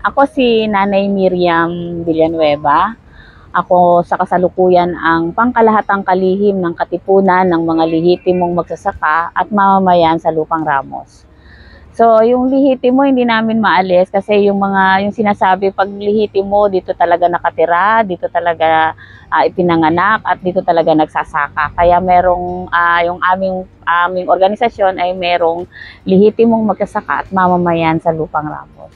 Ako si Nanay Miriam Villanueva. Ako sa kasalukuyan ang pangkalahatang kalihim ng katipunan ng mga lihitimong magsasaka at mamamayan sa Lupang Ramos. So, yung lihitimo hindi namin maalis kasi yung sinasabi pag lihitimo dito talaga nakatira, dito talaga ipinanganak at dito talaga nagsasaka. Kaya merong yung aming organisasyon ay merong lihitimong magsasaka at mamamayan sa Lupang Ramos.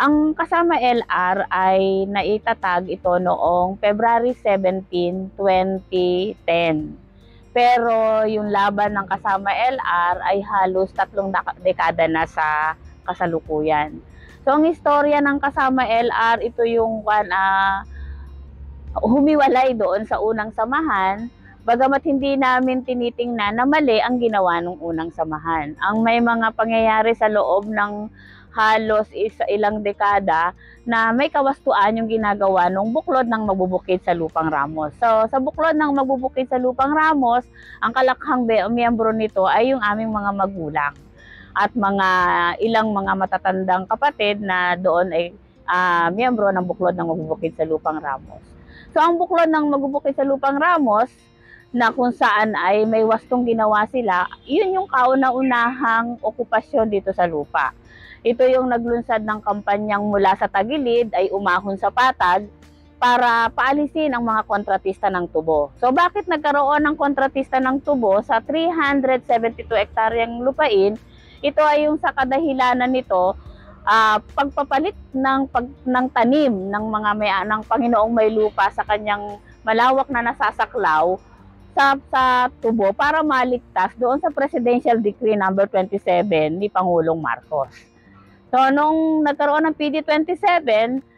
Ang Kasama LR ay naitatag ito noong February 17, 2010. Pero yung laban ng Kasama LR ay halos 3 dekada na sa kasalukuyan. So ang istorya ng Kasama LR, ito yung humiwalay doon sa unang samahan, bagamat hindi namin tinitingnan na mali ang ginawa ng unang samahan. Ang may mga pangyayari sa loob ng halos ilang dekada na may kawastuan yung ginagawa ng buklod ng magbubukid sa Lupang Ramos. So sa buklod ng magbubukid sa Lupang Ramos, ang kalakhang miyembro nito ay yung aming mga magulang at ilang mga matatandang kapatid na doon ay miyembro ng buklod ng magbubukid sa Lupang Ramos. So ang buklod ng magbubukid sa Lupang Ramos na kung saan ay may wastong ginawa sila, yun yung kauna-unahang okupasyon dito sa lupa. Ito yung naglunsad ng kampanyang mula sa tagilid ay umahon sa patag para paalisin ang mga kontratista ng tubo. So bakit nagkaroon ng kontratista ng tubo sa 372 hektaryang lupain? Ito ay yung sa kadahilanan nito, pagpapalit ng tanim ng ng Panginoong may lupa sa kanyang malawak na nasasaklaw sa tubo para maligtas doon sa Presidential Decree number 27 ni Pangulong Marcos. So, nung nagkaroon ng PD-27,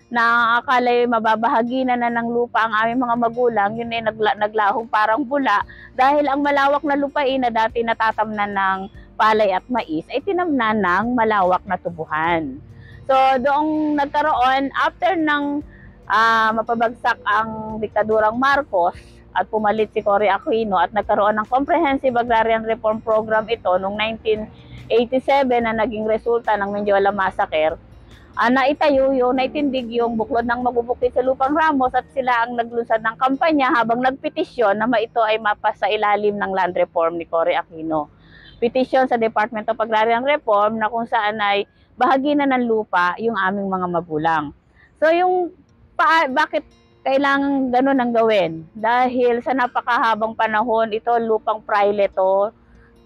na akala'y mababahagi na ng lupa ang aming mga magulang, yun ay naglahong parang bula dahil ang malawak na lupain na dati natatamnan ng palay at mais ay tinamnan ng malawak na tubuhan. So, doong nagkaroon, after ng mapabagsak ang diktadurang Marcos at pumalit si Cory Aquino at nagkaroon ng Comprehensive Agrarian Reform Program ito noong 1987 na naging resulta ng Mendiola Massacre, naitindig yung buklod ng magbubukid sa Lupang Ramos at sila ang naglunsad ng kampanya habang nagpetisyon na ito ay mapasa ilalim ng land reform ni Cory Aquino. Petisyon sa Department of Agrarian Reform na kung saan ay bahagi na ng lupa yung aming mga magulang. So bakit kailangan ganun ang gawin? Dahil sa napakahabang panahon, ito lupang praile to,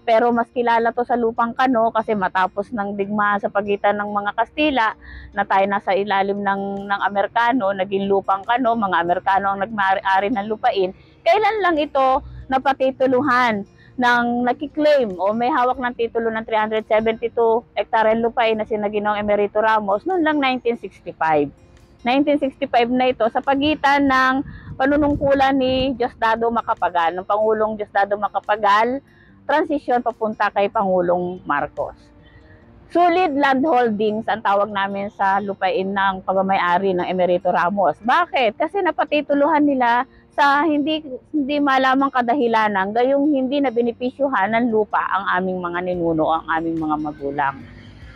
pero mas kilala to sa lupang Kano kasi matapos ng digmaan sa pagitan ng mga Kastila na tayo nasa ilalim ng Amerikano, naging lupang Kano, mga Amerikano ang nagmari-ari ng lupain. Kailan lang ito napatituluhan ng nakiklaim o may hawak ng titulo ng 372 hektaryang lupain na sina Ginoong Emerito Ramos noon lang 1965. 1965 na ito sa pagitan ng panunungkulan ni Diosdado Macapagal, ng Pangulong Diosdado Macapagal, transisyon papunta kay Pangulong Marcos. Solid land holdings ang tawag namin sa lupain ng pagmamay-ari ng Emerito Ramos. Bakit? Kasi napatituluhan nila sa hindi malamang kadahilanan, gayong hindi na benepisyuhan ng lupa ang aming mga ninuno, ang aming mga magulang.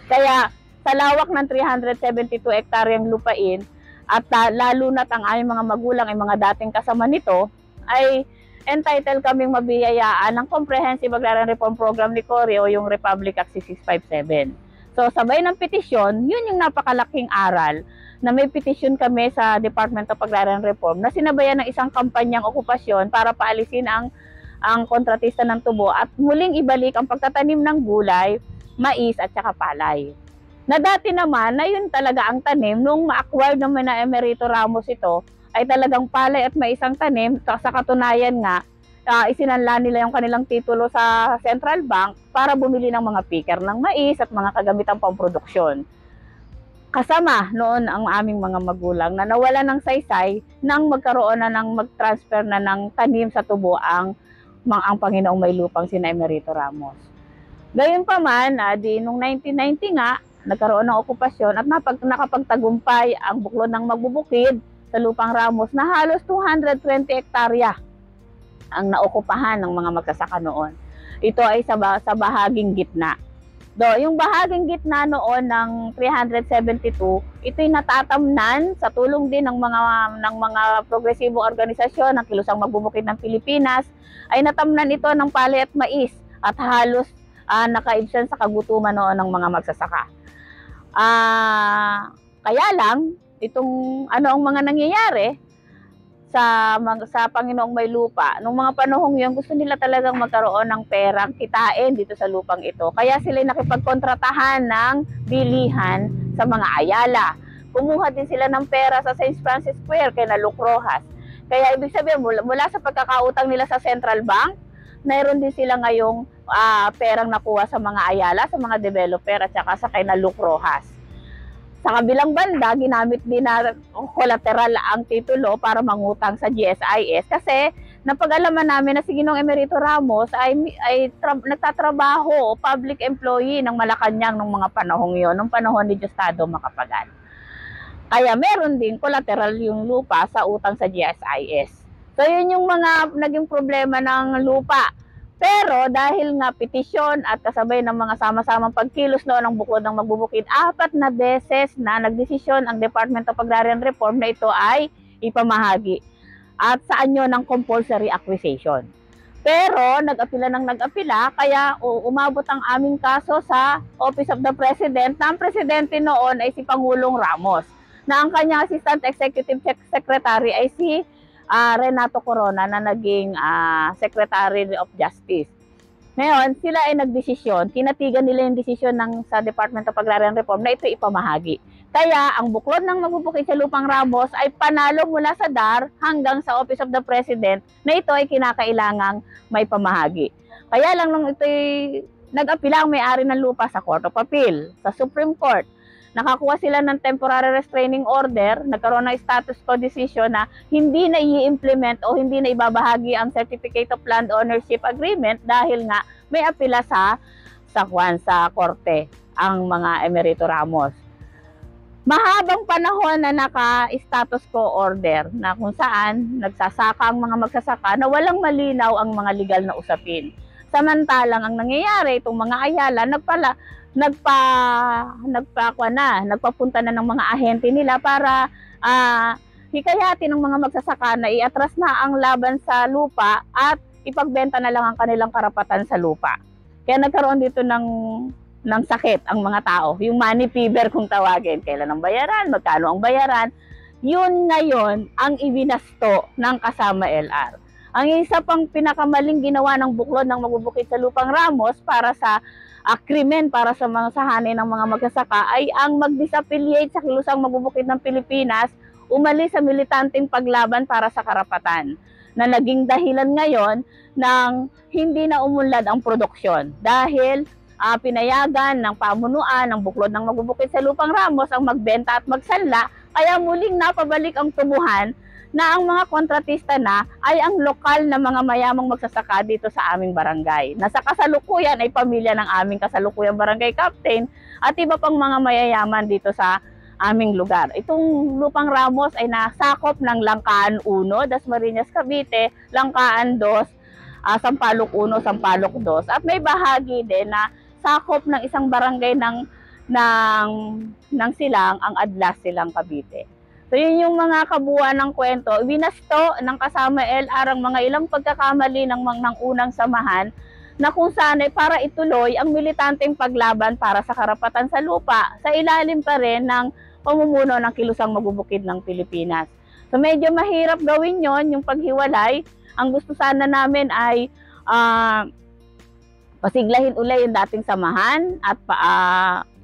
Kaya sa lawak ng 372 hektaryang lupain at lalo na't ang aming mga magulang ay mga dating kasama nito, ay entitled kaming mabiyayaan ng Comprehensive Agrarian Reform Program ni Cory o yung Republic Act 6657. So sabay ng petisyon, yun yung napakalaking aral na may petisyon kami sa Department of Agrarian Reform na sinabayan ng isang kampanyang okupasyon para paalisin ang kontratista ng tubo at muling ibalik ang pagtatanim ng gulay, mais at saka palay. Na dati naman na yun talaga ang tanim nung ma-acquire naman na Emerito Ramos ito ay talagang palay at mais ang tanim. Sa katunayan nga, isinanla nila yung kanilang titulo sa Central Bank para bumili ng mga picker ng mais at mga kagamitang pamproduksyon. Kasama noon ang aming mga magulang na nawala ng saysay nang magkaroon na ng mag-transfer na ng tanim sa tubo ang Panginoong may lupang sina Emerito Ramos. Gayunpaman, noong 1990 nga, nagkaroon ng okupasyon at nakapagtagumpay ang buklod ng magbubukid sa Lupang Ramos na halos 220 hektarya ang naokupahan ng mga magsasaka noon. Ito ay sa bahaging gitna. Yung bahaging gitna noon ng 372, ito'y natatamnan sa tulong din ng mga progresibong organisasyon ng Kilusang Magbubukid ng Pilipinas, ay natamnan ito ng pali at mais at halos nakaibsan sa kagutuman noon ng mga magsasaka. Kaya lang, itong ang mga nangyayari sa Panginoong May Lupa, nung mga panahong yun, gusto nila talagang magkaroon ng perang kitain dito sa lupang ito. Kaya sila nakipagkontratahan ng bilihan sa mga Ayala. Kumuha din sila ng pera sa St. Francis Square kay Luc Rojas. Kaya ibig sabihin, mula sa pagkakautang nila sa Central Bank, mayroon din sila ngayong perang nakuha sa mga Ayala, sa mga developer at saka sa kay Luc Rojas. Sa kabilang banda, ginamit din na collateral ang titulo para mangutang sa GSIS kasi napag-alaman namin na si Ginoong Emerito Ramos ay nagtatrabaho o public employee ng Malacanang nung mga panahong yon, nung panahon ni Diosdado Macapagal. Kaya meron din collateral yung lupa sa utang sa GSIS. So yun yung mga naging problema ng lupa. Pero dahil nga petisyon at kasabay ng mga sama-samang pagkilos noon ng Buklod ng Magbubukid, 4 na beses na nagdesisyon ang Department of Agrarian Reform na ito ay ipamahagi. At sa anyo ng compulsory acquisition. Pero nag-apila kaya umabot ang aming kaso sa Office of the President na ang presidente noon ay si Pangulong Ramos. Na ang kanyang Assistant Executive Secretary ay si Renato Corona na naging Secretary of Justice. Ngayon, sila ay nagdesisyon, kinatigan nila yung desisyon sa Department of Agrarian Reform na ito ipamahagi. Kaya, ang Buklod ng Magbubukid sa Lupang Ramos ay panalo mula sa DAR hanggang sa Office of the President na ito ay kinakailangang may pamahagi. Kaya lang nung ito'y nag-apila ang may-ari ng lupa sa Court of Appeal, sa Supreme Court, nakakuha sila ng temporary restraining order, nagkaroon ng status quo decision na hindi na i-implement o hindi na ibabahagi ang Certificate of Land Ownership Agreement dahil nga may apila sa korte ang mga Emerito Ramos. Mahabang panahon na naka-status quo order na kung saan nagsasaka ang mga magsasaka na walang malinaw ang mga legal na usapin. Samantalang ang nangyayari, itong mga Ayala, nagpapunta na ng mga ahente nila para hikayatin ng mga magsasaka na iatras na ang laban sa lupa at ipagbenta na lang ang kanilang karapatan sa lupa. Kaya nagkaroon dito ng sakit ang mga tao. Yung money fever kung tawagin. Kailan ang bayaran? Magkano ang bayaran? Yun ngayon ang ibinasto ng kasama LR. Ang isa pang pinakamaling ginawa ng Buklod ng Magbubukid sa Lupang Ramos para sa krimen para sa mga sahanin ng mga magsasaka ay ang mag-disaffiliate sa Kilusang Magbubukid ng Pilipinas, umalis sa militanteng paglaban para sa karapatan na naging dahilan ngayon ng hindi na umunlad ang produksyon dahil pinayagan ng pamunuan ng Buklod ng Magbubukid sa Lupang Ramos ang magbenta at magsanla, kaya muling napabalik ang tubuhan na ang mga kontratista na ay ang lokal na mga mayamang magsasaka dito sa aming barangay. Nasa kasalukuyan ay pamilya ng aming kasalukuyang barangay captain at iba pang mga mayayaman dito sa aming lugar. Itong Lupang Ramos ay nasakop ng Langkaan 1, Dasmariñas, Cavite, Langkaan 2, Sampaloc 1, Sampaloc 2 at may bahagi din na sakop ng isang barangay ng Silang, ang Adlas, Silang, Cavite. So yun yung mga kabuuan ng kwento. Winasto ng kasama LR ang mga ilang pagkakamali ng unang samahan na kung saan ay para ituloy ang militanteng paglaban para sa karapatan sa lupa sa ilalim pa rin ng pamumuno ng Kilusang Magbubukid ng Pilipinas. So medyo mahirap gawin yon yung paghiwalay. Ang gusto sana namin ay pasiglahin uli yung dating samahan at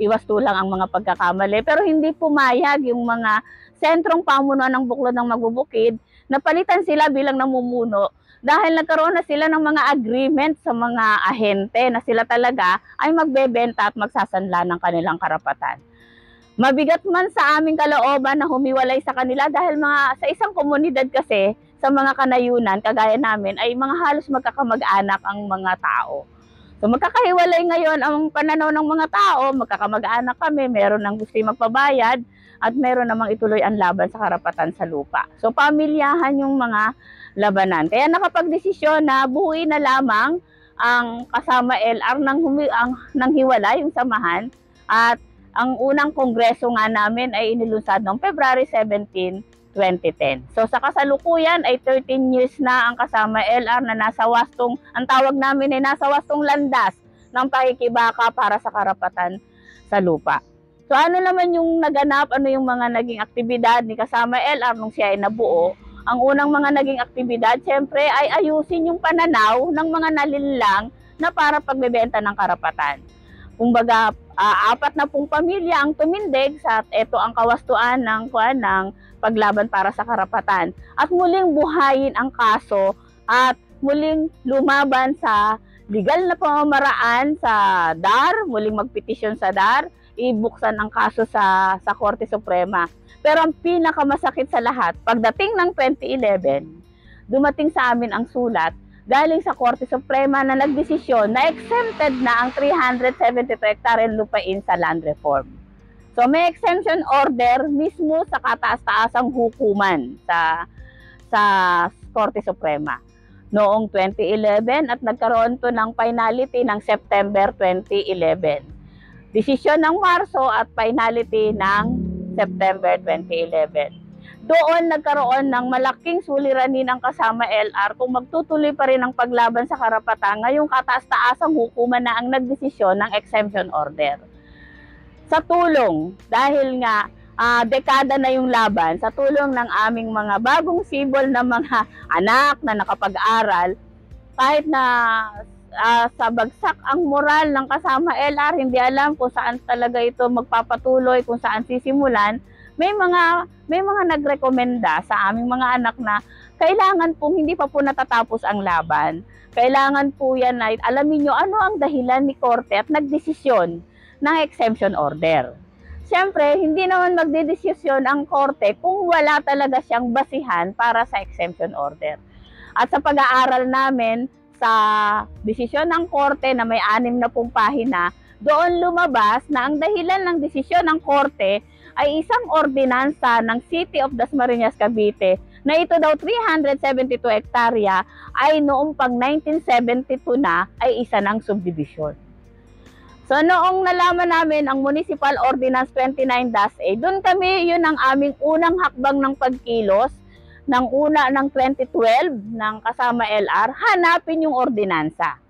iwastulang ang mga pagkakamali. Pero hindi pumayag yung mga sentrong pamunuan ng Buklod ng Magbubukid, napalitan sila bilang namumuno dahil nagkaroon na sila ng mga agreement sa mga ahente na sila talaga ay magbebenta at magsasanla ng kanilang karapatan. Mabigat man sa aming kalooban na humiwalay sa kanila dahil sa isang komunidad kasi, sa mga kanayunan, kagaya namin, ay mga halos magkakamag-anak ang mga tao. So magkakahiwalay ngayon ang pananaw ng mga tao, magkakamag-anak kami, meron ng gusto magpabayad, at meron namang ituloy ang laban sa karapatan sa lupa. So pamilyahan yung mga labanan. Kaya nakapagdesisyon na buuin na lamang ang kasama LR nang hiwala yung samahan, at ang unang kongreso nga namin ay inilunsad noong February 17, 2010. So sa kasalukuyan ay 13 years na ang kasama LR na nasa wastong, ang tawag namin ay nasa wastong landas ng pakikibaka para sa karapatan sa lupa. So ano naman yung naganap, ano yung mga naging aktibidad ni kasama LR nung siya ay nabuo? Ang unang mga naging aktibidad, syempre, ay ayusin yung pananaw ng mga nalinlang na para pagbebenta ng karapatan. Kumbaga, 40 pamilya ang tumindig sa ito ang kawastuan ng paglaban para sa karapatan. At muling buhayin ang kaso at muling lumaban sa legal na pamamaraan sa DAR, muling magpetisyon sa DAR, ibuksan ang kaso sa Korte Suprema. Pero ang pinakamasakit sa lahat, pagdating ng 2011, dumating sa amin ang sulat galing sa Korte Suprema na nagdesisyon na exempted na ang 372 hektarya lupain sa land reform. So may exemption order mismo sa kataas-taasang hukuman sa Korte Suprema noong 2011 at nagkaroon to ng finality ng September 2011. Desisyon ng Marso at finality ng September 2011. Doon nagkaroon ng malaking suliranin ang kasama LR kung magtutuloy pa rin ang paglaban sa karapatan ngayong kataas-taasang hukuman na ang nagdesisyon ng exemption order. Sa tulong, dahil nga dekada na yung laban, sa tulong ng aming mga bagong sibol na mga anak na nakapag-aral, kahit na sa bagsak ang moral ng kasama LR, hindi alam kung saan talaga ito magpapatuloy, kung saan sisimulan, may mga nagrekomenda sa aming mga anak na kailangan pong hindi pa po natatapos ang laban. Kailangan po yan ay alamin nyo ano ang dahilan ni Korte at nagdesisyon ng exemption order. Siyempre, hindi naman magdedesisyon ang Korte kung wala talaga siyang basihan para sa exemption order. At sa pag-aaral namin, sa desisyon ng Korte na may 60 pahina, doon lumabas na ang dahilan ng desisyon ng Korte ay isang ordinansa ng City of Dasmariñas, Cavite na ito daw 372 hektarya ay noong pang 1972 na ay isa ng subdivision. So noong nalaman namin ang Municipal Ordinance 29-A, doon kami, yun ang aming unang hakbang ng pagkilos ng una ng 2012 ng kasama LR, hanapin yung ordinansa.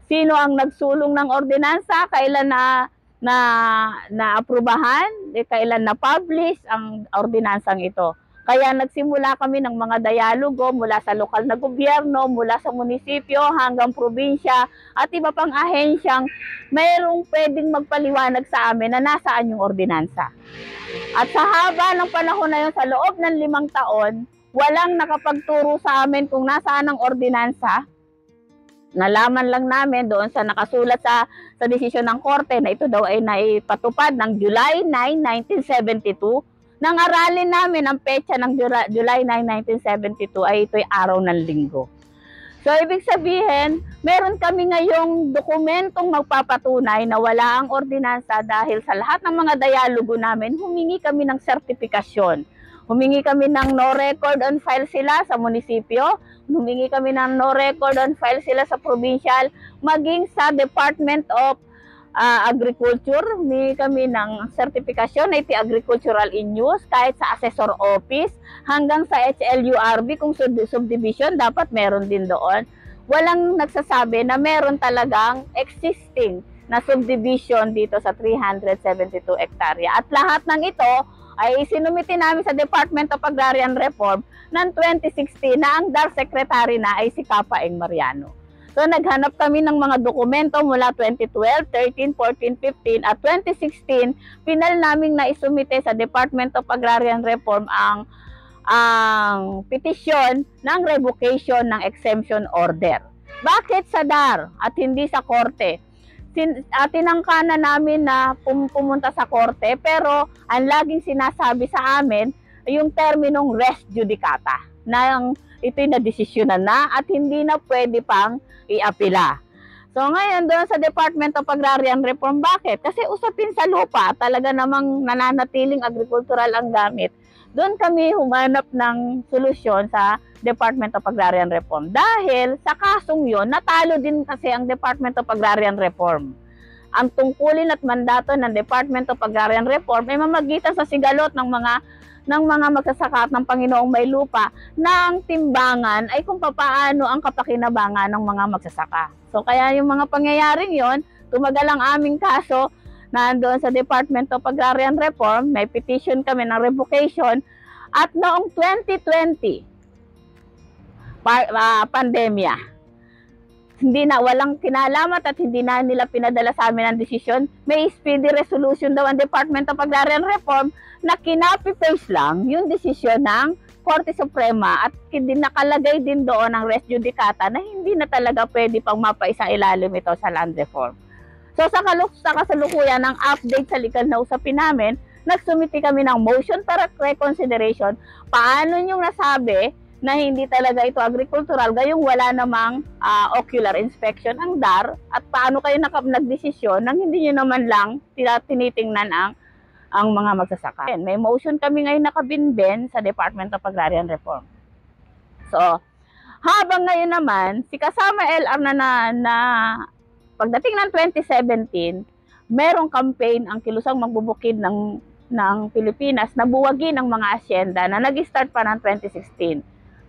Sino ang nagsulong ng ordinansa, kailan na aprubahan, kailan na publish ang ordinansang ito. Kaya nagsimula kami ng mga dialogo mula sa lokal na gobyerno, mula sa munisipyo hanggang probinsya at iba pang ahensyang mayroong pwedeng magpaliwanag sa amin na nasaan yung ordinansa. At sa haba ng panahon na yun, sa loob ng 5 taon, walang nakapagturo sa amin kung nasaan ang ordinansa. Nalaman lang namin doon sa nakasulat sa desisyon ng Korte na ito daw ay naipatupad ng July 9, 1972. Nang aralin namin ang petsa ng July 9, 1972 ay ito'y araw ng linggo. So ibig sabihin, meron kami ngayong dokumentong magpapatunay na wala ang ordinansa dahil sa lahat ng mga dialogo namin, humingi kami ng sertifikasyon. Humingi kami ng no record on file sila sa munisipyo, humingi kami ng no record on file sila sa provincial, maging sa Department of Agriculture, humingi kami ng sertifikasyon na iti agricultural in use, kahit sa assessor office, hanggang sa HLURB kung subdivision, dapat meron din doon. Walang nagsasabi na meron talagang existing na subdivision dito sa 372 hektarya. At lahat ng ito ay sinumiti namin sa Department of Agrarian Reform ng 2016 na ang DAR Secretary na ay si Kapa Eng Mariano. So naghanap kami ng mga dokumento mula 2012, 13, 14, 15 at 2016. Pinal naming na isumite sa Department of Agrarian Reform ang petisyon ng revocation ng exemption order. Bakit sa DAR at hindi sa Korte? Tinangka na namin na pumunta sa Korte, pero ang laging sinasabi sa amin yung terminong res judicata na ito'y nadesisyonan na at hindi na pwede pang iapila. So ngayon doon sa Department of Agrarian Reform, bakit? Kasi usapin sa lupa, talaga namang nananatiling agricultural ang gamit. Doon kami humanap ng solusyon sa Department of Agrarian Reform. Dahil sa kasong yon, natalo din kasi ang Department of Agrarian Reform. Ang tungkulin at mandato ng Department of Agrarian Reform ay mamagitan sa sigalot ng mga magsasaka at ng Panginoong may lupa na ang timbangan ay kung paano ang kapakinabangan ng mga magsasaka. So kaya yung mga pangyayaring yon, tumagal ang aming kaso nandoon sa Department of Agrarian Reform, may petition kami ng revocation at noong 2020, pandemya, walang kinalamat at hindi na nila pinadala sa amin ang desisyon. May speedy resolution daw ang Department of Agrarian Reform na kinapi-paste lang yung desisyon ng Korte Suprema at nakalagay din doon ang res judicata na hindi na talaga pwede pang mapaisang ilalim ito sa land reform. So sa kasalukuyan ng update sa legal na usapin namin, nagsumiti kami ng motion para reconsideration. Paano nyo nasabi na hindi talaga ito agricultural, gayong wala namang ocular inspection ang DAR, at paano kayo nagdesisyon nang hindi nyo naman lang tinitingnan ang mga magsasaka. May motion kami ngayon nakabinben sa Department of Agrarian Reform. So, habang ngayon naman, si kasama LR na pagdating ng 2017, merong campaign ang kilusang magbubukid ng Pilipinas na buwagin ang mga asyenda na nag-start pa ng 2016.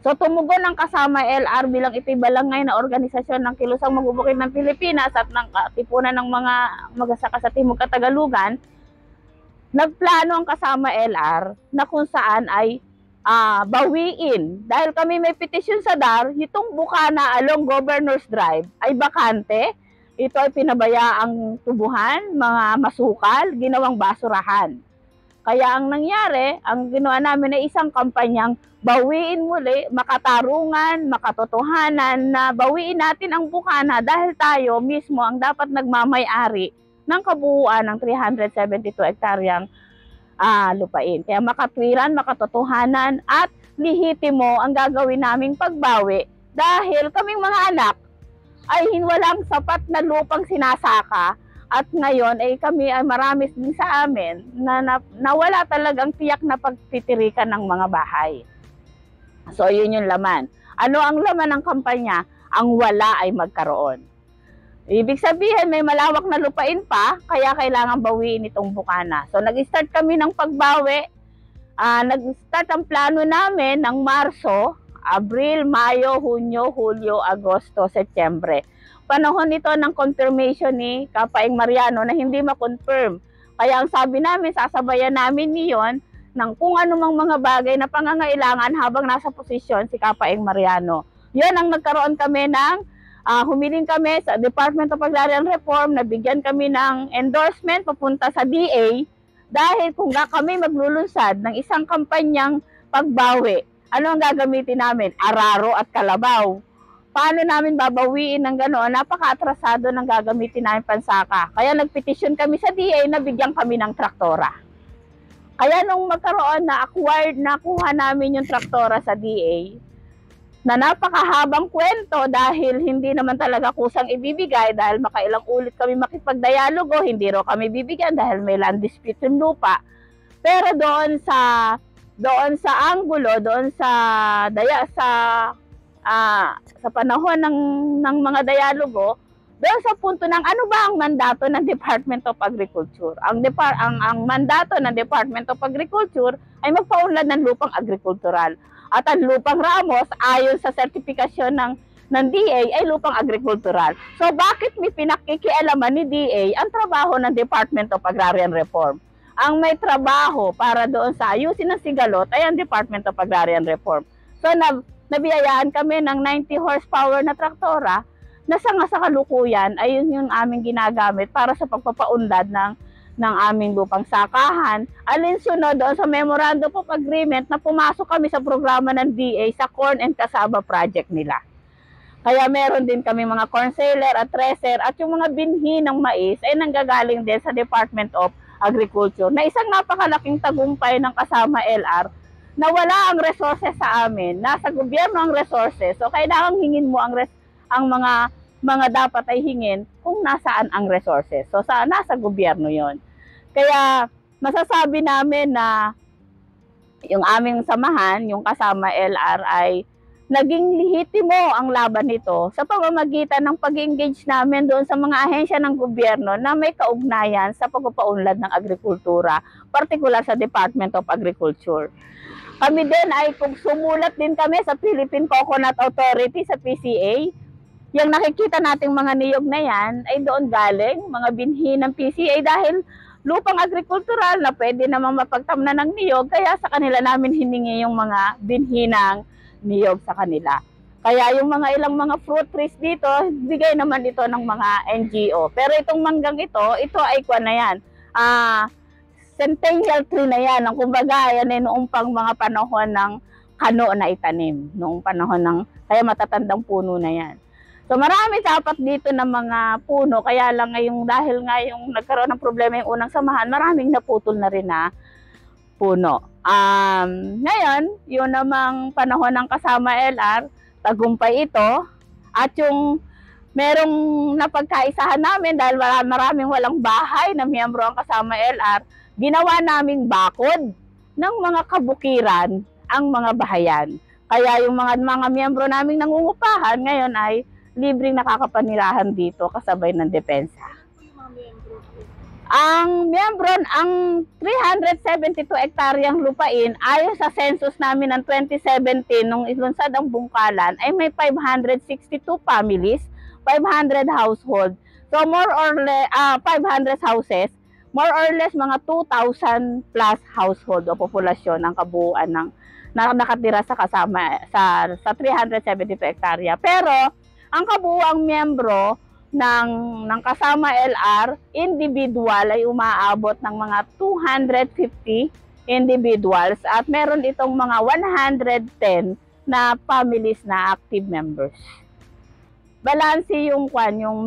So tumugon ang kasama LR bilang ito'y balangay na organisasyon ng kilusang magbubukid ng Pilipinas at ng katipunan ng mga magsasaka sa Timog Katagalugan. Nagplano ang kasama LR na kung saan ay bawiin. Dahil kami may petition sa DAR, itong bukana along Governor's Drive ay bakante. Ito ay pinabayaang tubuhan, mga masukal, ginawang basurahan. Kaya ang nangyari, ang ginawa namin ay isang kampanyang bawiin muli, makatarungan, makatotohanan na bawiin natin ang bukana dahil tayo mismo ang dapat nagmamay-ari ng kabuuan ng 372 hektaryang lupain. Kaya makatwiran, makatotohanan at lihitimo ang gagawin naming pagbawi dahil kaming mga anak ay walang sapat na lupang sinasaka at ngayon ay kami ay marami din sa amin na wala talagang tiyak na pagtitirikan ng mga bahay. So yun yung laman. Ano ang laman ng kampanya? Ang wala ay magkaroon. Ibig sabihin may malawak na lupain pa, kaya kailangan bawiin itong bukana. So nag-start kami ng pagbawi. Nag-start ang plano namin ng Marso, Abril, Mayo, Hunyo, Hulyo, Agosto, Setyembre. Panahon nito ng confirmation ni Kapaeng Mariano na hindi ma-confirm. Kaya ang sabi namin, sasabayan namin niyon ng kung anumang mga bagay na pangangailangan habang nasa posisyon si Kapaeng Mariano. Yun ang nagkaroon kami ng humiling kami sa Department of Agrarian Reform na bigyan kami ng endorsement papunta sa DA dahil kung kami maglulunsad ng isang kampanyang pagbawi, ano ang gagamitin namin? Araro at kalabaw. Paano namin babawiin ng gano'n? Napaka-atrasado ng gagamitin namin pansaka. Kaya nagpetisyon kami sa DA na bigyan kami ng traktora. Kaya nung magkaroon na nakuha namin yung traktora sa DA, na napakahabang kwento dahil hindi naman talaga kusang ibibigay dahil makailang ulit kami makipagdialogo, hindi raw kami bibigyan dahil may land dispute yung lupa. Pero doon sa anggulo, doon sa panahon ng mga dialogo, doon sa punto ng ano ba ang mandato ng Department of Agriculture. Ang mandato ng Department of Agriculture ay magpaunlad ng lupang agrikultural. At ang lupang Ramos, ayon sa sertifikasyon ng DA, ay lupang agrikultural. So bakit may pinakikialaman ni DA ang trabaho ng Department of Agrarian Reform? Ang may trabaho para doon sa ayusin ng sigalot ay ang Department of Agrarian Reform. So nabiyayaan kami ng 90 horsepower na traktora na sa kalukuyan ay yun yung aming ginagamit para sa pagpapaunlad ng aming lupang sakahan. Alinsunod doon sa Memorandum of Agreement na pumasok kami sa programa ng DA sa Corn and Cassava Project nila. Kaya meron din kami mga corn seller at thresher at yung mga binhi ng mais ay nanggagaling din sa Department of Agriculture na isang napakalaking tagumpay ng kasama LR na wala ang resources sa amin. Nasa gobyerno ang resources. So kailangan hingin mo ang mga dapat ay hingin kung nasaan ang resources. So nasa gobyerno yon. Kaya masasabi namin na yung aming samahan, yung kasama LR ay naging lehitimo ang laban nito sa pamamagitan ng pag-engage namin doon sa mga ahensya ng gobyerno na may kaugnayan sa pagpapaunlad ng agrikultura, partikular sa Department of Agriculture. Kami din ay sumulat din kami sa Philippine Coconut Authority, sa PCA. Yung nakikita nating mga niyog na yan ay doon galing, mga binhi ng PCA, dahil lupang agrikultural na pwede namang mapagtamnan ng niyog, kaya sa kanila namin hiningi yung mga binhi ng niyog sa kanila. Kaya yung mga ilang mga fruit trees dito, bigay naman ito ng mga NGO. Pero itong manggang ito ay kuwan na yan. Centennial tree na yan. Ang kumbaga, yan ay noong pang mga panahon ng kano na itanim. Noong panahon ng, kaya matatandang puno na yan. So marami dapat dito ng mga puno, kaya lang ngayong dahil nga yung nagkaroon ng problema yung unang samahan, maraming naputol na rin na puno. Ngayon, yun namang panahon ng kasama LR, tagumpay ito, at yung merong napagkaisahan namin dahil maraming walang bahay na miyembro ang kasama LR, ginawa naming bakod ng mga kabukiran ang mga bahayan. Kaya yung mga miyembro naming nangungupahan ngayon ay libreng nakakapanirahan dito kasabay ng depensa. Ang miyembro, ang 372 hektaryang lupain, ayon sa census namin ng 2017, nung ilunsad ang bungkalan, ay may 562 families, 500 households. So more or less, 500 houses, more or less mga 2,000 plus household o populasyon ang kabuuan ng nakatira sa kasama sa 372 hektarya. Pero ang kabuuang miyembro ng kasama LR, individual ay umaabot ng mga 250 individuals at meron itong mga 110 na families na active members. Balanse yung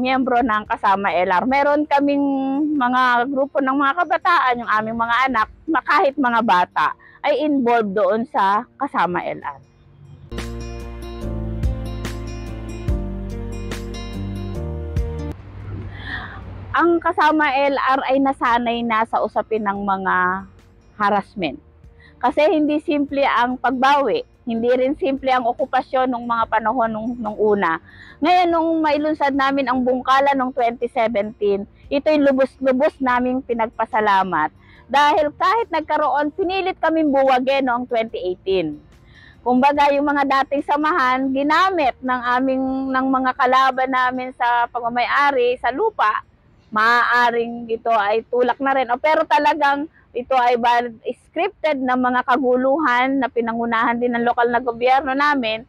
miyembro ng kasama LR. Meron kaming mga grupo ng mga kabataan, yung aming mga anak, kahit mga bata, ay involved doon sa kasama LR. Ang kasama LR ay nasanay na sa usapin ng mga harassment. Kasi hindi simple ang pagbawi, hindi rin simple ang okupasyon ng mga panahon nung una. Ngayon, nung mailunsad namin ang bungkala noong 2017, ito'y lubos-lubos naming pinagpasalamat. Dahil kahit nagkaroon, pinilit kaming buwagin noong 2018. Kumbaga, yung mga dating samahan, ginamit ng mga kalaban namin sa pagmamayari sa lupa, maaaring ito ay tulak na rin. Pero talagang ito ay scripted na mga kaguluhan na pinangunahan din ng lokal na gobyerno namin.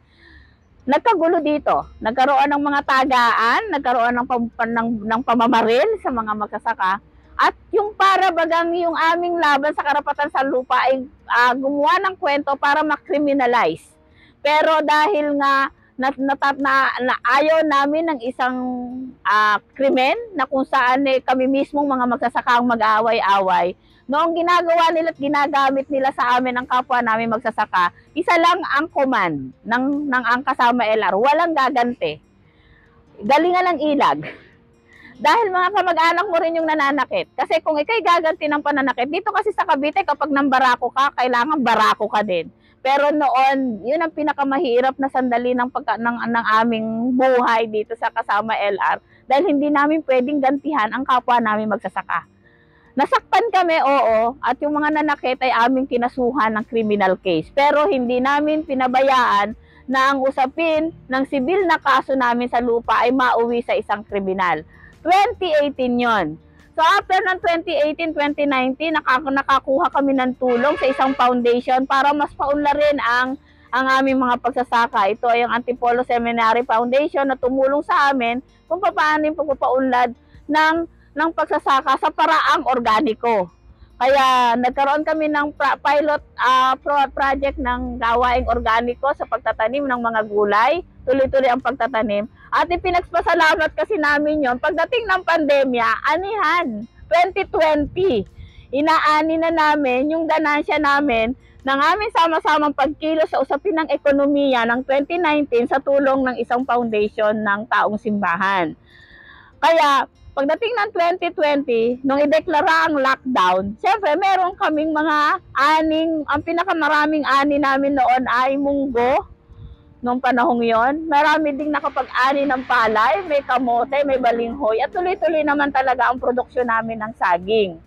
Nagkagulo dito. Nagkaroon ng mga tagaan, nagkaroon ng pamamaril sa mga magsasaka. At yung para bagang yung aming laban sa karapatan sa lupa ay gumawa ng kwento para makriminalize. Pero dahil nga na ayaw namin ng isang krimen na kung saan kami mismong mga magsasaka ang mag-aaway-away. Noong ginagawa nila at ginagamit nila sa amin ang kapwa namin magsasaka, isa lang ang command ng ang kasama LR, walang gaganti. Galingan ng ilag. Dahil mga kamag-anak mo rin yung nananakit. Kasi kung ikay gaganti ng pananakit, dito kasi sa Cavite kapag nambarako ka, kailangan barako ka din. Pero noon, yun ang pinakamahirap na sandali ng aming buhay dito sa kasama LR dahil hindi namin pwedeng gantihan ang kapwa namin magsasaka. Nasaktan kami, oo, at yung mga nanakit ay aming kinasuhan ng criminal case. Pero hindi namin pinabayaan na ang usapin ng sibil na kaso namin sa lupa ay mauwi sa isang kriminal. 2018 yon. So after ng 2018-2019, nakakuha kami ng tulong sa isang foundation para mas paunlarin ang aming mga pagsasaka. Ito ay ang Antipolo Seminary Foundation na tumulong sa amin kung paano yung pagpapaunlad ng pagsasaka sa paraang organiko. Kaya nagkaroon kami ng pilot project ng gawaing organiko sa pagtatanim ng mga gulay. Tuloy-tuloy ang pagtatanim. At ipinagpasalamat kasi namin yon pagdating ng pandemya, anihan, 2020. Inaani na namin yung ganansya namin ng aming sama-samang pagkilo sa usapin ng ekonomiya ng 2019 sa tulong ng isang foundation ng taong simbahan. Kaya pagdating ng 2020, nung ideklara ang lockdown, siyempre meron kaming mga ang pinakamaraming ani namin noon ay munggo, Noong panahong yon, marami ding nakapag-ani ng palay, may kamote, may balinghoy, at tuloy-tuloy naman talaga ang produksyon namin ng saging.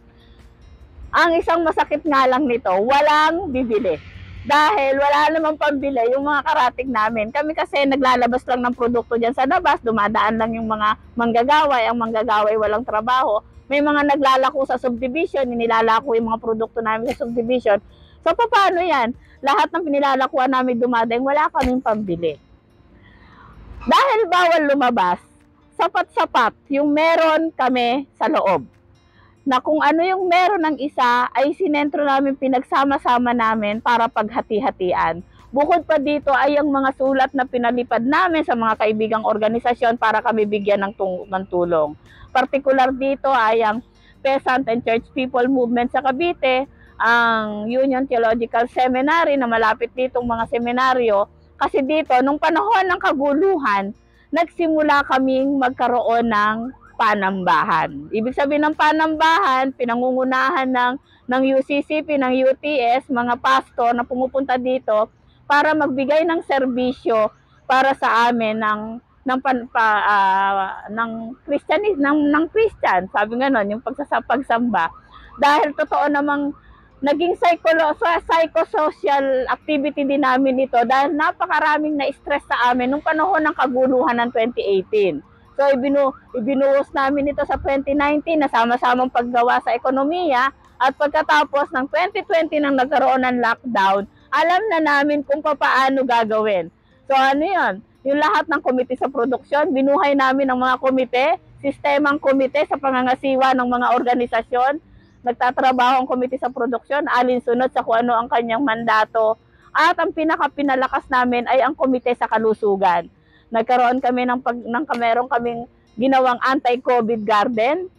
Ang isang masakit nga lang nito, walang bibili. Dahil wala namang pambili yung mga karating namin. Kami kasi naglalabas lang ng produkto dyan sa labas, dumadaan lang yung mga manggagaway, ang manggagaway walang trabaho. May mga naglalako sa subdivision, nilalako yung mga produkto namin sa subdivision. So, paano yan? Lahat ng pinilalakuan namin dumadaing, wala kaming pambili. Dahil bawal lumabas, sapat-sapat yung meron kami sa loob. Na kung ano yung meron ng isa, ay sinentro namin, pinagsama-sama namin para paghati-hatian. Bukod pa dito ay ang mga sulat na pinalipad namin sa mga kaibigang organisasyon para kami bigyan ng tulong. Partikular dito ay ang Peasant and Church People Movement sa Cavite, ang Union Theological Seminary na malapit ditong mga seminaryo. Kasi dito, nung panahon ng kaguluhan, nagsimula kaming magkaroon ng panambahan. Ibig sabihin ng panambahan, pinangungunahan ng UCCP, ng UTS, mga pastor na pumupunta dito para magbigay ng serbisyo para sa amin ng Christian. Sabi nga nun, yung pagsamba. Dahil totoo namang naging psychosocial activity din namin ito dahil napakaraming na-stress sa amin nung panahon ng kaguluhan ng 2018. So, ibinuhos namin ito sa 2019 na sama-samang paggawa sa ekonomiya at pagkatapos ng 2020 nang nagkaroon ng lockdown, alam na namin kung paano gagawin. So, ano yun? Yung lahat ng komite sa produksyon, binuhay namin ng mga komite, sistemang komite sa pangangasiwa ng mga organisasyon. Nagtatrabaho ang komite sa produksyon, alinsunod sa kung ano ang kanyang mandato. At ang pinalakas namin ay ang komite sa kalusugan. Nagkaroon kami meron kaming ginawang anti-COVID garden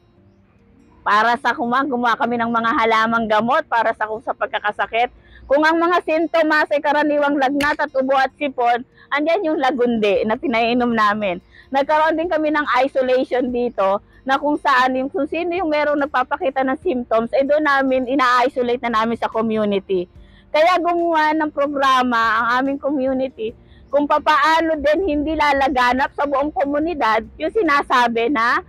para sa gumawa kami ng mga halamang gamot para sa pagkakasakit. Kung ang mga sintomas ay karaniwang lagnat at ubo at sipon, andyan yung lagundi na pinainom namin. Nagkaroon din kami ng isolation dito na kung sino yung merong nagpapakita ng symptoms, doon namin ina-isolate na namin sa community. Kaya gumawa ng programa ang aming community kung paano din hindi lalaganap sa buong komunidad yung sinasabi na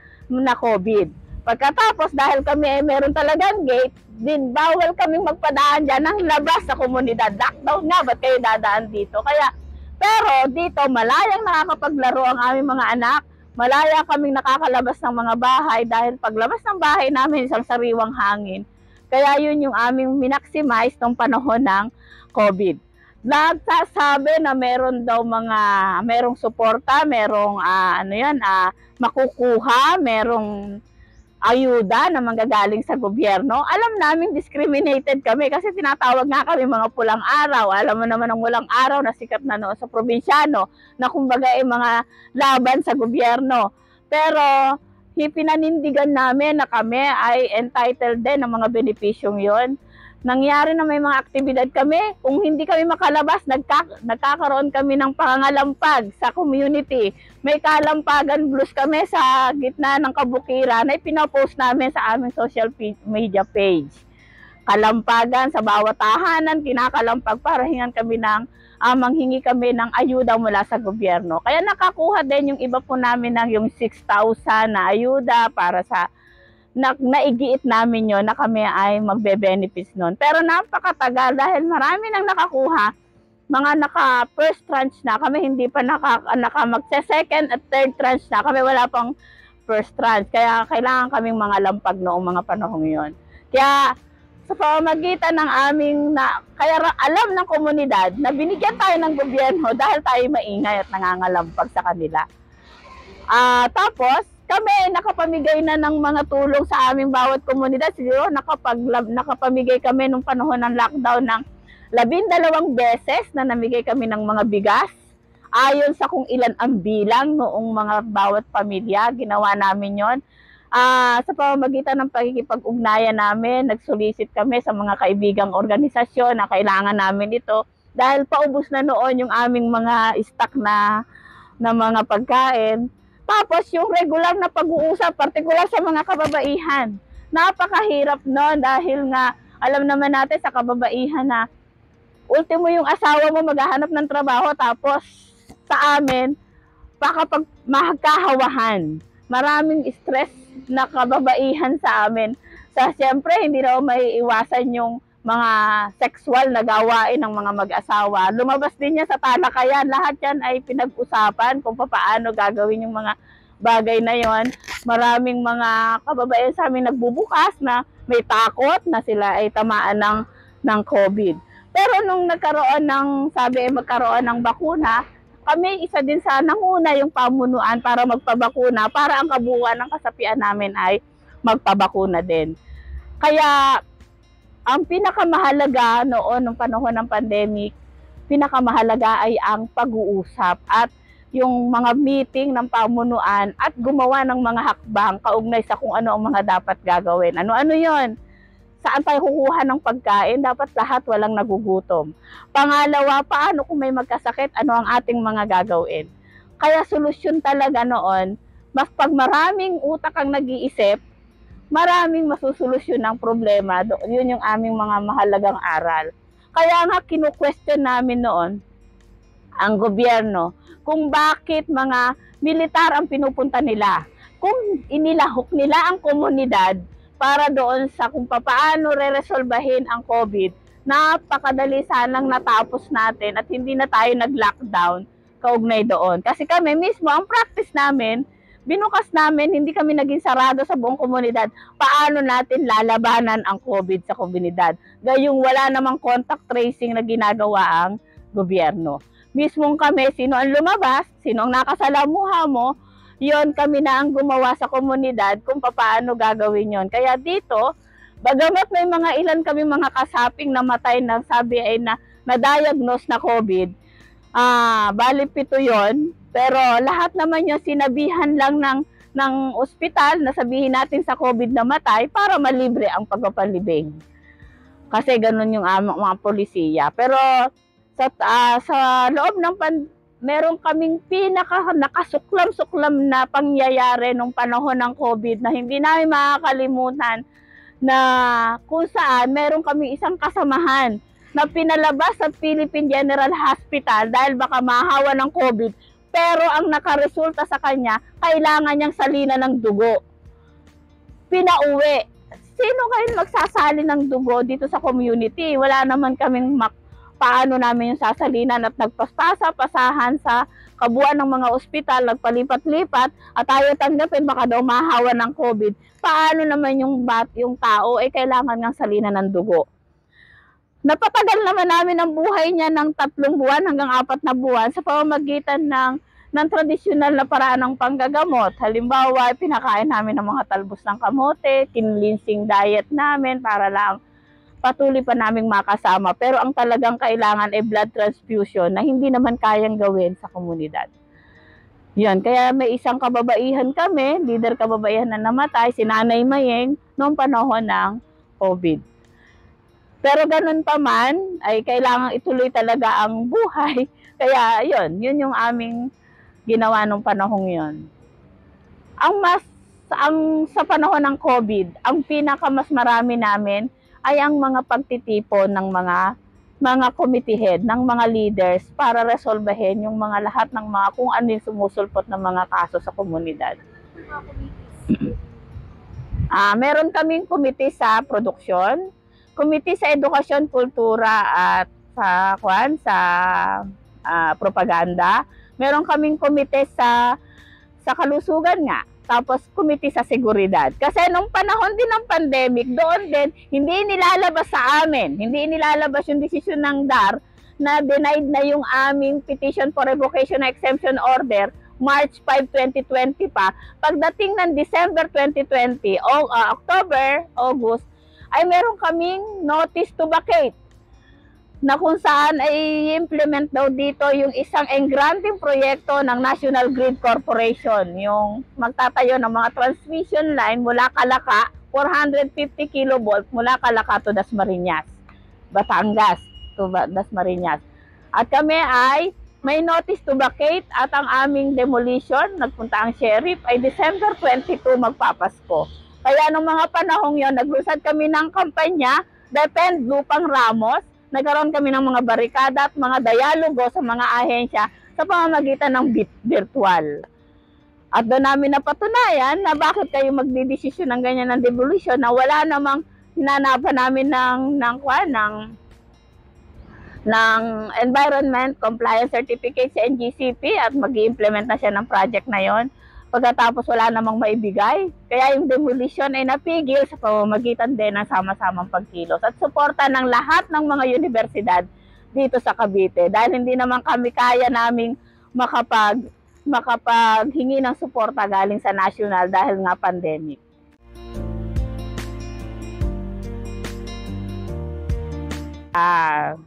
COVID. Pagkatapos, dahil kami ay meron talagang gate, din bawal kaming magpadaan dyan ng labas sa komunidad. Lockdown nga, ba't kayo dadaan dito? Pero dito, malayang nakakapaglaro ang aming mga anak. Malaya kaming nakakalabas ng mga bahay dahil paglabas ng bahay namin isang sariwang hangin. Kaya yun yung aming minaximize nung panahon ng COVID. Nagsasabi na merong suporta, merong makukuha, merong ayuda na manggagaling sa gobyerno. Alam namin discriminated kami kasi tinatawag nga kami mga pulang araw. Alam mo naman ang walang araw na sikat na noon sa probinsyano na kumbaga ay mga laban sa gobyerno. Pero pinanindigan namin na kami ay entitled din ng mga benepisyong yon. Nangyari na may mga aktibidad kami. Kung hindi kami makalabas, nagkakaroon kami ng pangangalampag sa community. May kalampagan blues kami sa gitna ng kabukiran na pinapost namin sa aming social media page. Kalampagan sa bawat tahanan, kinakalampag para manghingi kami ng ayuda mula sa gobyerno. Kaya nakakuha din yung iba po namin ng yung 6,000 na ayuda para sa naigiit namin yon na kami ay magbe-benefits nun. Pero napakatagal dahil marami nang nakakuha, mga naka-first tranche na, kami hindi pa magse-second at third tranche na, kami wala pang first tranche. Kaya kailangan kaming mga lampag noong mga panahong yon. Kaya sa pamamagitan ng kaya alam ng komunidad na binigyan tayo ng gobyerno dahil tayo maingay at nangangalampag sa kanila. Tapos, kami nakapamigay na ng mga tulong sa aming bawat komunidad. Siguro nakapamigay kami nung panahon ng lockdown ng 12 beses na namigay kami ng mga bigas. Ayon sa kung ilan ang bilang noong mga bawat pamilya, ginawa namin yon. Sa pamamagitan ng pagkikipag-ugnayan namin, nagsolicit kami sa mga kaibigang organisasyon na kailangan namin ito. Dahil paubos na noon yung aming mga stock na mga pagkain. Tapos yung regular na pag-uusap, partikular sa mga kababaihan. Napakahirap nun dahil nga alam naman natin sa kababaihan na ultimo yung asawa mo maghahanap ng trabaho tapos sa amin, pakapag magkahawahan. Maraming stress na kababaihan sa amin. Siyempre, hindi na may iwasan yung mga sexual na gawain ng mga mag-asawa. Lumabas din niya sa talakayan. Lahat yan ay pinag-usapan kung paano gagawin yung mga bagay na yon. Maraming mga kababaihan sa amin nagbubukas na may takot na sila ay tamaan ng COVID. Pero nung nagkaroon ng, sabi ay magkaroon ng bakuna, kami isa din sa nanguna yung pamunuan para magpabakuna para ang kabuuan ng kasapian namin ay magpabakuna din. Kaya ang pinakamahalaga noon ng panahon ng pandemic, pinakamahalaga ay ang pag-uusap at yung mga meeting ng pamunuan at gumawa ng mga hakbang kaugnay sa kung ano ang mga dapat gagawin. Ano-ano yon? Saan tayo kukuha ng pagkain? Dapat lahat walang nagugutom. Pangalawa, paano kung may magkasakit? Ano ang ating mga gagawin? Kaya solusyon talaga noon, mas pag maraming utak ang nag-iisip, maraming masusolusyon ng problema. Yun yung aming mga mahalagang aral. Kaya nga kinu-question namin noon ang gobyerno kung bakit mga militar ang pinupunta nila. Kung inilahok nila ang komunidad para doon sa kung paano re-resolbahin ang COVID, napakadali sanang natapos natin at hindi na tayo nag-lockdown kaugnay doon. Kasi kami mismo, ang practice namin, binukas namin, hindi kami naging sarado sa buong komunidad. Paano natin lalabanan ang COVID sa komunidad? Gayong wala namang contact tracing na ginagawa ang gobyerno. Mismong kami, sino ang lumabas, sino ang nakasalamuha mo, yon kami na ang gumawa sa komunidad kung paano gagawin yon. Kaya dito, bagamat may mga ilan kami mga kasaping namatay na sabi ay na-diagnose na COVID, bali 7 yon, pero lahat naman yung sinabihan lang ng ospital na sabihin natin sa COVID namatay para malibre ang pagpapanlibing. Kasi ganun yung mga polisiya. Pero sa loob ng meron kaming nakasuklam-suklam na pangyayari nung panahon ng COVID na hindi namin makakalimutan, na kung saan meron kami isang kasamahan na pinalabas sa Philippine General Hospital dahil baka mahawa ng COVID, pero ang nakaresulta sa kanya, kailangan niyang salina ng dugo. Pinauwi. Sino kayo magsasali ng dugo dito sa community? Wala naman kaming paano namin yung sasalinan at nagpaspasa-pasahan sa kabuuan ng mga ospital, nagpalipat-lipat at tayo tanggapin baka daw mahawa ng COVID. Paano naman yung tao ay kailangan ng salinan ng dugo? Napatagal naman namin ang buhay niya ng 3 buwan hanggang 4 na buwan sa pamamagitan ng tradisyonal na paraan ng panggagamot. Halimbawa, pinakain namin ng mga talbos ng kamote, kinlinsing diet namin para lang patuloy pa naming makasama. Pero ang talagang kailangan ay blood transfusion na hindi naman kayang gawin sa komunidad. Yun, kaya may isang kababaihan kami, leader kababaihan na namatay, si Nanay Mayeng, noong panahon ng COVID. Pero ganun pa man, ay kailangan ituloy talaga ang buhay. Kaya yun yung aming ginawa nung panahong yun. Sa panahon ng COVID, ang mas marami namin ay ang mga pagtitipon ng mga committee head, ng mga leaders para resolbahin yung mga lahat ng mga kung ano yung sumusulpot ng mga kaso sa komunidad. Meron kaming committee sa produksyon, committee sa edukasyon, kultura at sa propaganda. Meron kaming committee sa kalusugan nga. Tapos committee sa seguridad. Kasi nung panahon din ng pandemic, doon din, hindi nilalabas sa amin. Hindi nilalabas yung desisyon ng DAR na denied na yung aming petition for revocation of exemption order March 5, 2020 pa. Pagdating ng December 2020 o October, August, ay meron kaming notice to vacate na kung saan ay implement daw dito yung isang engranding proyekto ng National Grid Corporation, yung magtatayo ng mga transmission line mula Calaca, 450 kilovolt mula Calaca to Dasmariñas, Batangas to Dasmariñas. At kami ay may notice to vacate at ang aming demolition, nagpunta ang sheriff, ay December 22 magpapasko. Kaya nung mga panahong yon, naglusad kami ng kampanya, Defend Lupang Ramos. Nagkaroon kami ng mga barikada at mga dialogo sa mga ahensya sa pamamagitan ng virtual. At doon namin napatunayan na bakit kayo magdidesisyon ng ganyan ng devolution na wala namang hinanapan namin ng Environment Compliance Certificate sa NGCP at mag-i-implement na siya ng project na yon. Pagkatapos wala namang maibigay. Kaya yung demolition ay napigil sa pamamagitan din ng sama-samang pagkilos at suporta ng lahat ng mga universidad dito sa Cavite. Dahil hindi naman kami kaya naming makapaghingi ng suporta galing sa national dahil nga pandemic.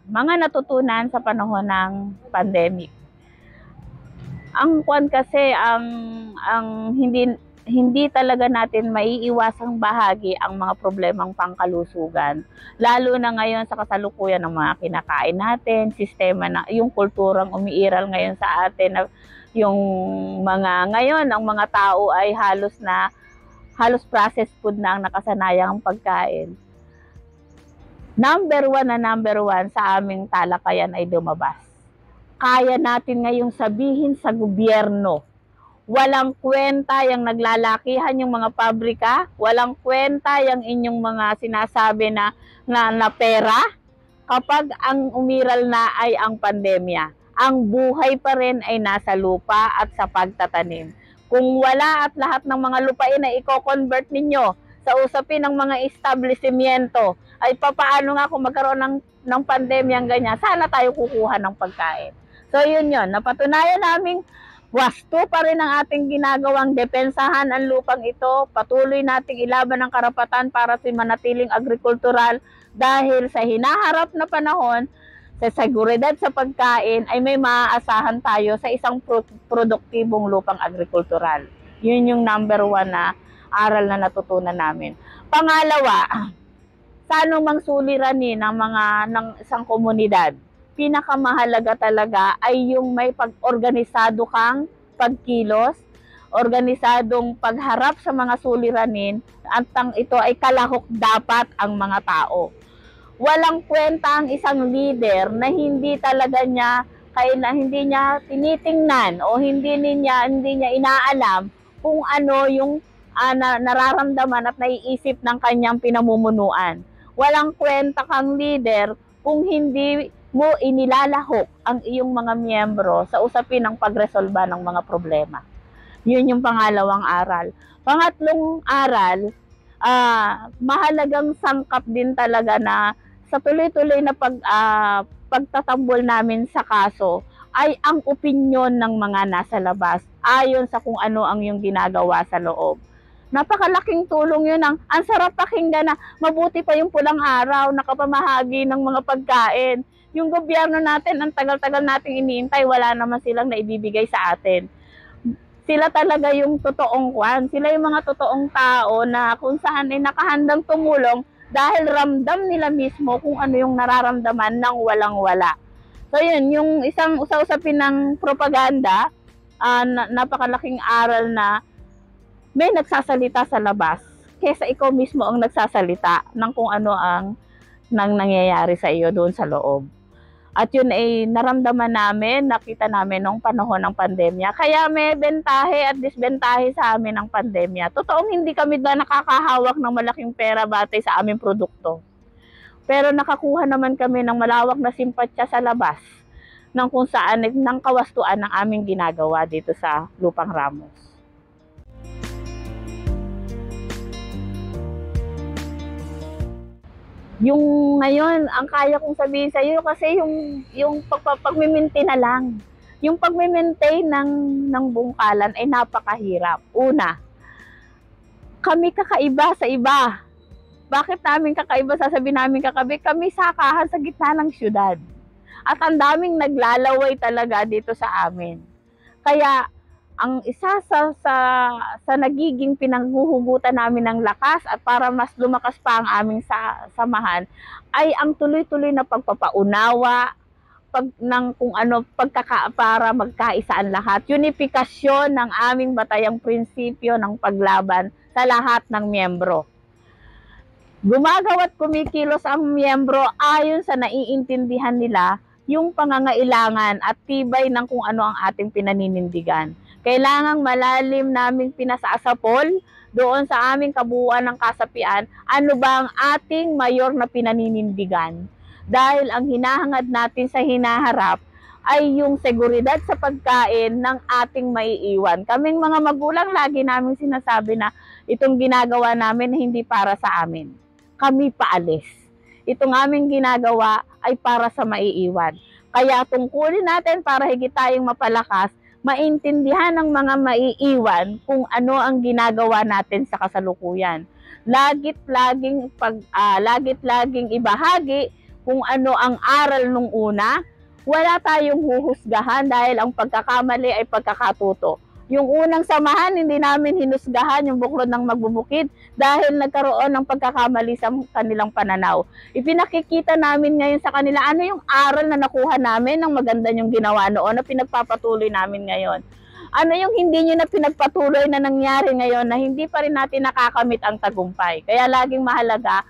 Mga natutunan sa panahon ng pandemic. Ang kuwan kasi ang hindi talaga natin maiiwasang bahagi ang mga problemang pangkalusugan. Lalo na ngayon sa kasalukuyan ng mga kinakain natin, sistema na yung kulturang umiiral ngayon sa atin na yung mga ngayon ang mga tao ay halos processed food na ang nakasanayang pagkain. Number one sa aming talakayan ay lumabas. Kaya natin ngayong sabihin sa gobyerno, walang kwenta yung naglalakihan yung mga pabrika, walang kwenta yung inyong mga sinasabi na pera kapag ang umiral na ay ang pandemya. Ang buhay pa rin ay nasa lupa at sa pagtatanim. Kung wala at lahat ng mga lupain na i-convert ninyo sa usapin ng mga establishmento, ay papaano nga kung magkaroon ng pandemyang ganyan, sana tayo kukuha ng pagkain. So yun, napatunayan naming wasto pa rin ang ating ginagawang depensahan ang lupang ito, patuloy nating ilaban ang karapatan para sa manatiling agrikultural dahil sa hinaharap na panahon, sa seguridad sa pagkain ay may maaasahan tayo sa isang produktibong lupang agrikultural. Yun yung number one na aral na natutunan namin. Pangalawa, sa anumang suliranin ng isang komunidad, pinakamahalaga talaga ay yung may pag-organisado kang pagkilos, organisadong pagharap sa mga suliranin at ito ay kalahok dapat ang mga tao. Walang kwenta ang isang leader na hindi talaga niya hindi niya tinitingnan o hindi niya inaalam kung ano yung nararamdaman at naiisip ng kanyang pinamumunuan. Walang kwenta kang leader kung hindi mo inilalahok ang iyong mga miyembro sa usapin ng pagresolba ng mga problema. Yun yung pangalawang aral. Pangatlong aral, mahalagang sangkap din talaga na sa tuloy-tuloy na pagtatambol namin sa kaso ay ang opinyon ng mga nasa labas ayon sa kung ano ang yung ginagawa sa loob. Napakalaking tulong yun. Ang sarap pakinggan na mabuti pa yung pulang araw, nakapamahagi ng mga pagkain. Yung gobyerno natin, ang tagal-tagal nating iniintay, wala naman silang naibibigay sa atin. Sila talaga yung totoong kwan. Sila yung mga totoong tao na kung saan ay nakahandang tumulong dahil ramdam nila mismo kung ano yung nararamdaman ng walang-wala. So yun, yung isang usapin ng propaganda, napakalaking aral na may nagsasalita sa labas kaysa ikaw mismo ang nagsasalita ng kung ano ang nangyayari sa iyo doon sa loob. At yun ay naramdaman namin, nakita namin nung panahon ng pandemya. Kaya may bentahe at disbentahe sa amin ng pandemya. Totoong hindi kami na nakakahawak ng malaking pera batay sa aming produkto. Pero nakakuha naman kami ng malawak na simpatsya sa labas ng kung saan ng kawastuan ng aming ginagawa dito sa Lupang Ramos. Yung ngayon, ang kaya kong sabihin sa iyo kasi yung pagme-maintain na lang. Yung pagme-maintain ng bungkalan ay napakahirap. Una, kami kakaiba sa iba. Bakit namin kakaiba? Sasabihin namin kami sakahan sa gitna ng syudad. At ang daming naglalaway talaga dito sa amin. Kaya ang isa sa nagiging pinanghuhugutan namin ng lakas at para mas lumakas pa ang aming samahan ay ang tuloy-tuloy na pagpapaunawa para magkaisaan lahat. Unifikasyon ng aming batayang prinsipyo ng paglaban sa lahat ng miyembro. Gumagawa at kumikilos ang miyembro ayon sa naiintindihan nila yung pangangailangan at tibay ng kung ano ang ating pinaninindigan. Kailangang malalim naming pinasasapol doon sa aming kabuuan ng kasapian, ano ba ang ating mayor na pinaninindigan. Dahil ang hinahangad natin sa hinaharap ay yung seguridad sa pagkain ng ating maiiwan. Kaming mga magulang, lagi namin sinasabi na itong ginagawa namin hindi para sa amin. Kami paalis. Itong aming ginagawa ay para sa maiiwan. Kaya tungkulin natin para higit tayong mapalakas, maintindihan ng mga maiiwan kung ano ang ginagawa natin sa kasalukuyan. Lagit-laging ibahagi kung ano ang aral nung una. Wala tayong huhusgahan dahil ang pagkakamali ay pagkakatuto. Yung unang samahan, hindi namin hinusgahan yung buklod ng magbubukid dahil nagkaroon ng pagkakamali sa kanilang pananaw. Ipinakikita namin ngayon sa kanila ano yung aral na nakuha namin ng maganda yung ginawa noon na pinagpapatuloy namin ngayon. Ano yung hindi nyo na pinagpatuloy na nangyari ngayon na hindi pa rin natin nakakamit ang tagumpay. Kaya laging mahalaga,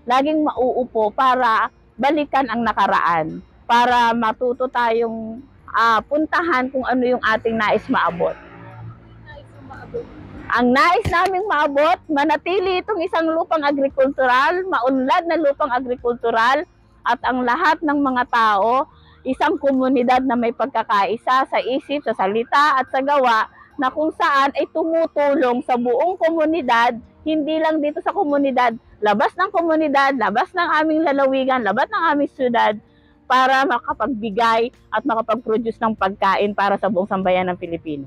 laging mauupo para balikan ang nakaraan. Para matuto tayong puntahan kung ano yung ating nais maabot. Ang nais naming maabot, manatili itong isang lupang agrikultural, maunlad na lupang agrikultural, at ang lahat ng mga tao, isang komunidad na may pagkakaisa sa isip, sa salita at sa gawa, na kung saan ay tumutulong sa buong komunidad, hindi lang dito sa komunidad, labas ng komunidad, labas ng aming lalawigan, labas ng aming syudad, para makapagbigay at makapag-produce ng pagkain para sa buong sambayan ng Pilipino.